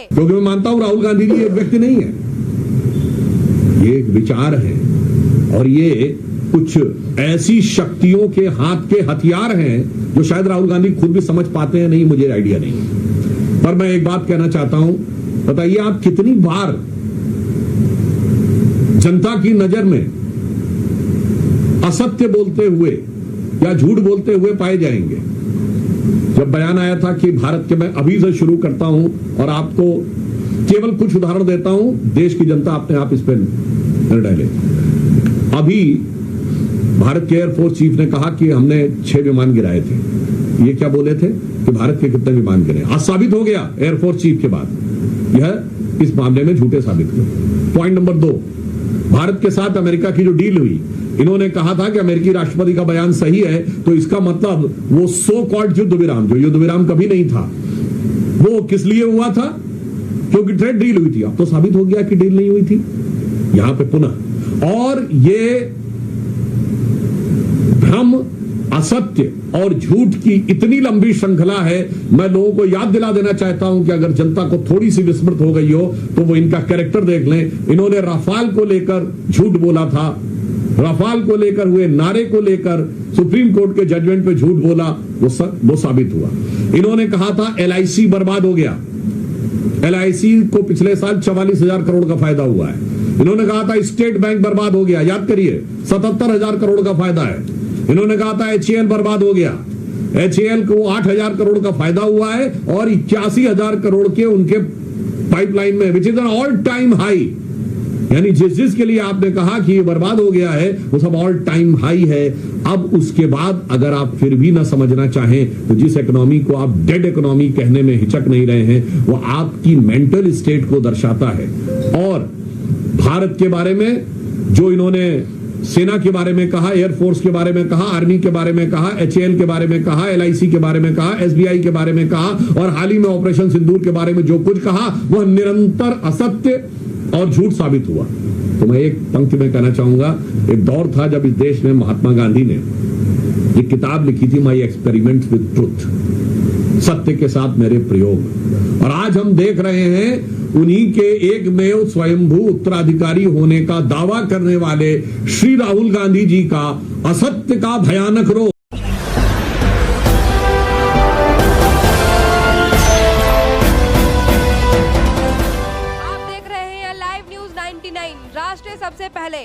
क्योंकि मैं मानता हूं राहुल गांधी जी एक व्यक्ति नहीं है, ये एक विचार है और ये कुछ ऐसी शक्तियों के हाथ के हथियार हैं जो शायद राहुल गांधी खुद भी समझ पाते हैं नहीं, मुझे आइडिया नहीं। पर मैं एक बात कहना चाहता हूं, बताइए आप कितनी बार जनता की नजर में असत्य बोलते हुए या झूठ बोलते हुए पाए जाएंगे। जब बयान आया था कि भारत के, मैं अभी से शुरू करता हूं और आपको केवल कुछ उदाहरण देता हूं, देश की जनता अपने आप इस पर निर्णय ले। अभी भारत के एयरफोर्स चीफ ने कहा कि हमने 6 विमान गिराए थे। ये क्या बोले थे कि भारत के कितने विमान गिरे? आज साबित हो गया एयरफोर्स चीफ के बाद यह इस मामले में झूठे साबित हुए। पॉइंट नंबर 2, भारत के साथ अमेरिका की जो डील हुई, इन्होंने कहा था कि अमेरिकी राष्ट्रपति का बयान सही है, तो इसका मतलब वो सो कॉल्ड युद्ध विराम, जो युद्ध विराम कभी नहीं था, वो किस लिए हुआ था? क्योंकि ट्रेड डील हुई थी। अब तो साबित हो गया कि डील नहीं हुई थी यहां पे पुनः। और ये भ्रम, असत्य और झूठ की इतनी लंबी श्रृंखला है। मैं लोगों को याद दिला देना चाहता हूं कि अगर जनता को थोड़ी सी विस्मृत हो गई हो तो वो इनका कैरेक्टर देख लें। इन्होंने राफाल को लेकर झूठ बोला था, राफाल को लेकर हुए नारे को लेकर सुप्रीम कोर्ट के जजमेंट पे झूठ बोला, वो साबित हुआ। इन्होंने कहा था LIC बर्बाद हो गया, LIC को पिछले साल 44,000 करोड़ का फायदा हुआ है। इन्होंने कहा था स्टेट बैंक बर्बाद हो गया, याद करिए 77,000 करोड़ का फायदा है। इन्होंने कहा था HAL बर्बाद हो गया, HAL को 8,000 करोड़ का फायदा हुआ है और 81,000 करोड़ के उनके पाइपलाइन में, which is an all time high. यानी जिसके लिए आपने कहा कि ये बर्बाद हो गया है वो सब ऑल टाइम हाई है। अब उसके बाद अगर आप फिर भी ना समझना चाहें तो जिस इकोनॉमी को आप डेड इकोनॉमी कहने में हिचक नहीं रहे हैं, वो आपकी मेंटल स्टेट को दर्शाता है। और भारत के बारे में जो इन्होंने सेना के बारे में कहा, एयरफोर्स के बारे में कहा, आर्मी के बारे में कहा, HAL के बारे में कहा, LIC के बारे में कहा, SBI के बारे में कहा और हाल ही में ऑपरेशन सिंदूर के बारे में जो कुछ कहा वह निरंतर असत्य और झूठ साबित हुआ। तो मैं एक पंक्ति में कहना चाहूंगा, एक दौर था जब इस देश में महात्मा गांधी ने एक किताब लिखी थी, माई एक्सपेरिमेंट विद ट्रुथ, सत्य के साथ मेरे प्रयोग। और आज हम देख रहे हैं उन्हीं के एकमेव स्वयंभू उत्तराधिकारी होने का दावा करने वाले श्री राहुल गांधी जी का असत्य का भयानक रोग। आप देख रहे हैं लाइव न्यूज 99, राष्ट्र सबसे पहले।